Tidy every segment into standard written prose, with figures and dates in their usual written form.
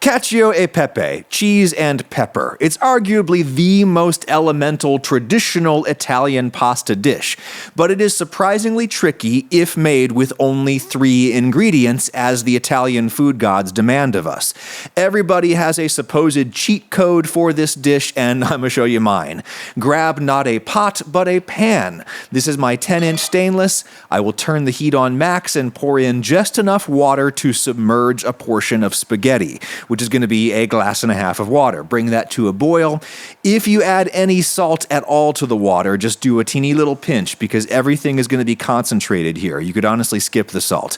Cacio e pepe, cheese and pepper. It's arguably the most elemental traditional Italian pasta dish, but it is surprisingly tricky if made with only 3 ingredients as the Italian food gods demand of us. Everybody has a supposed cheat code for this dish, and I'm going to show you mine. Grab not a pot, but a pan. This is my 10-inch stainless. I will turn the heat on max and pour in just enough water to submerge a portion of spaghetti, which is going to be a glass and a half of water. Bring that to a boil. If you add any salt at all to the water, just do a teeny little pinch because everything is going to be concentrated here. You could honestly skip the salt.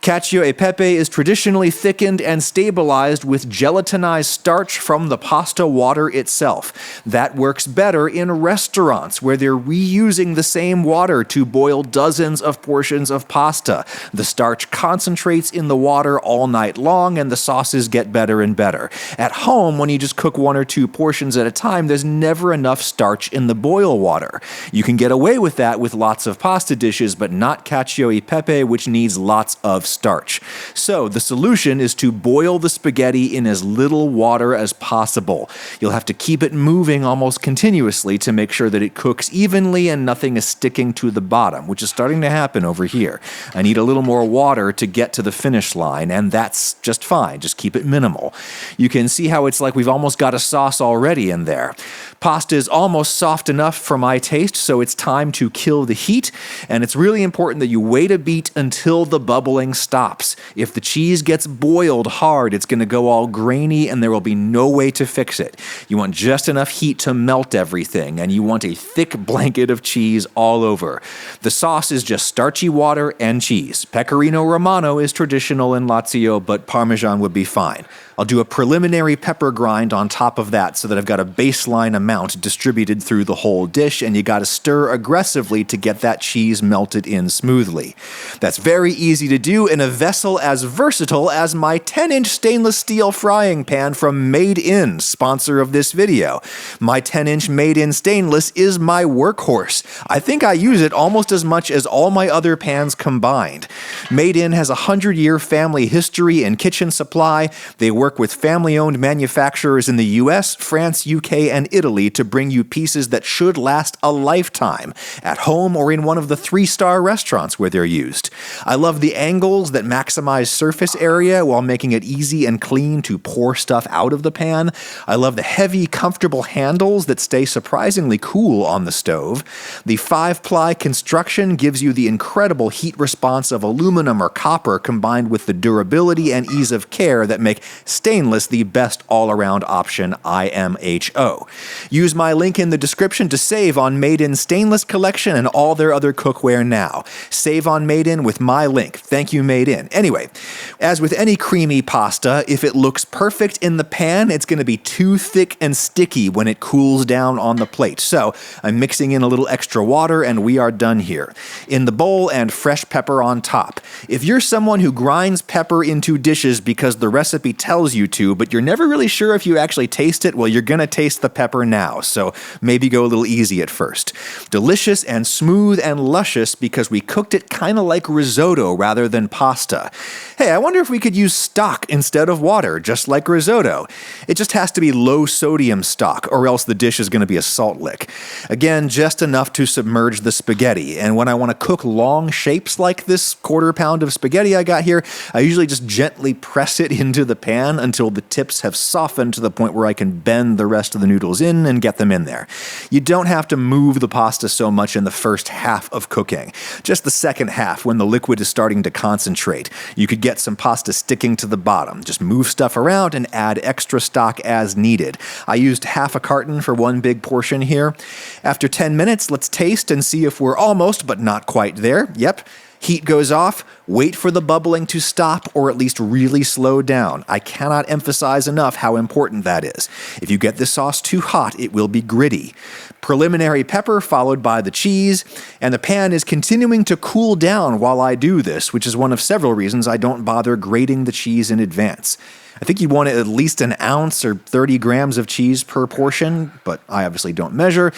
Cacio e pepe is traditionally thickened and stabilized with gelatinized starch from the pasta water itself. That works better in restaurants where they're reusing the same water to boil dozens of portions of pasta. The starch concentrates in the water all night long and the sauces get better and better. At home, when you just cook 1 or 2 portions at a time, there's never enough starch in the boil water. You can get away with that with lots of pasta dishes, but not cacio e pepe, which needs lots of starch. So the solution is to boil the spaghetti in as little water as possible. You'll have to keep it moving almost continuously to make sure that it cooks evenly and nothing is sticking to the bottom, which is starting to happen over here. I need a little more water to get to the finish line, and that's just fine. Just keep it minimal. You can see how it's like we've almost got a sauce already in there. Pasta is almost soft enough for my taste, so it's time to kill the heat, and it's really important that you wait a beat until the bubbling stops. If the cheese gets boiled hard, it's going to go all grainy and there will be no way to fix it. You want just enough heat to melt everything, and you want a thick blanket of cheese all over. The sauce is just starchy water and cheese. Pecorino Romano is traditional in Lazio, but Parmesan would be fine. I'll do a preliminary pepper grind on top of that so that I've got a baseline amount distributed through the whole dish, and you gotta stir aggressively to get that cheese melted in smoothly. That's very easy to do in a vessel as versatile as my 10-inch stainless steel frying pan from Made In, sponsor of this video. My 10-inch Made In stainless is my workhorse. I think I use it almost as much as all my other pans combined. Made In has a 100-year family history in kitchen supply. They work with family-owned manufacturers in the US, France, UK, and Italy to bring you pieces that should last a lifetime, at home or in one of the 3-star restaurants where they're used. I love the angles that maximize surface area while making it easy and clean to pour stuff out of the pan. I love the heavy, comfortable handles that stay surprisingly cool on the stove. The 5-ply construction gives you the incredible heat response of aluminum or copper combined with the durability and ease of care that make stainless the best all-around option, IMHO. Use my link in the description to save on Made In Stainless collection and all their other cookware now. Save on Made In with my link. Thank you, Made In. Anyway, as with any creamy pasta, if it looks perfect in the pan, it's going to be too thick and sticky when it cools down on the plate. So I'm mixing in a little extra water and we are done here. In the bowl and fresh pepper on top. If you're someone who grinds pepper into dishes because the recipe tells you to, but you're never really sure if you actually taste it, well, you're gonna taste the pepper now, so maybe go a little easy at first. Delicious and smooth and luscious because we cooked it kind of like risotto rather than pasta. Hey, I wonder if we could use stock instead of water, just like risotto. It just has to be low sodium stock, or else the dish is gonna be a salt lick. Again, just enough to submerge the spaghetti, and when I want to cook long shapes like this 1/4 pound of spaghetti I got here, I usually just gently press it into the pan until the tips have softened to the point where I can bend the rest of the noodles in and get them in there. You don't have to move the pasta so much in the first half of cooking. Just the second half, when the liquid is starting to concentrate. You could get some pasta sticking to the bottom. Just move stuff around and add extra stock as needed. I used half a carton for one big portion here. After 10 minutes, let's taste and see if we're almost, but not quite there. Yep. Heat goes off, wait for the bubbling to stop or at least really slow down. I cannot emphasize enough how important that is. If you get this sauce too hot, it will be gritty. Preliminary pepper followed by the cheese, and the pan is continuing to cool down while I do this, which is one of several reasons I don't bother grating the cheese in advance. I think you'd want at least an ounce or 30 grams of cheese per portion, but I obviously don't measure.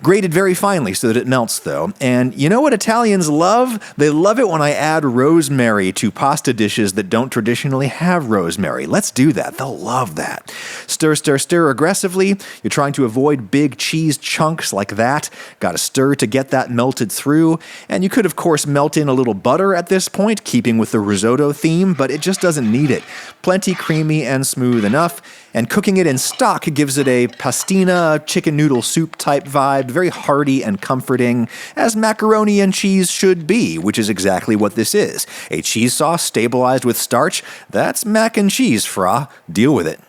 Grated very finely so that it melts, though. And you know what Italians love? They love it when I add rosemary to pasta dishes that don't traditionally have rosemary. Let's do that. They'll love that. Stir, stir, stir aggressively. You're trying to avoid big cheese chunks like that. Got to stir to get that melted through. And you could, of course, melt in a little butter at this point, keeping with the risotto theme, but it just doesn't need it. Plenty creamy and smooth enough, and cooking it in stock gives it a pastina, chicken noodle soup type vibe, very hearty and comforting, as macaroni and cheese should be, which is exactly what this is. A cheese sauce stabilized with starch, that's mac and cheese, fra. Deal with it.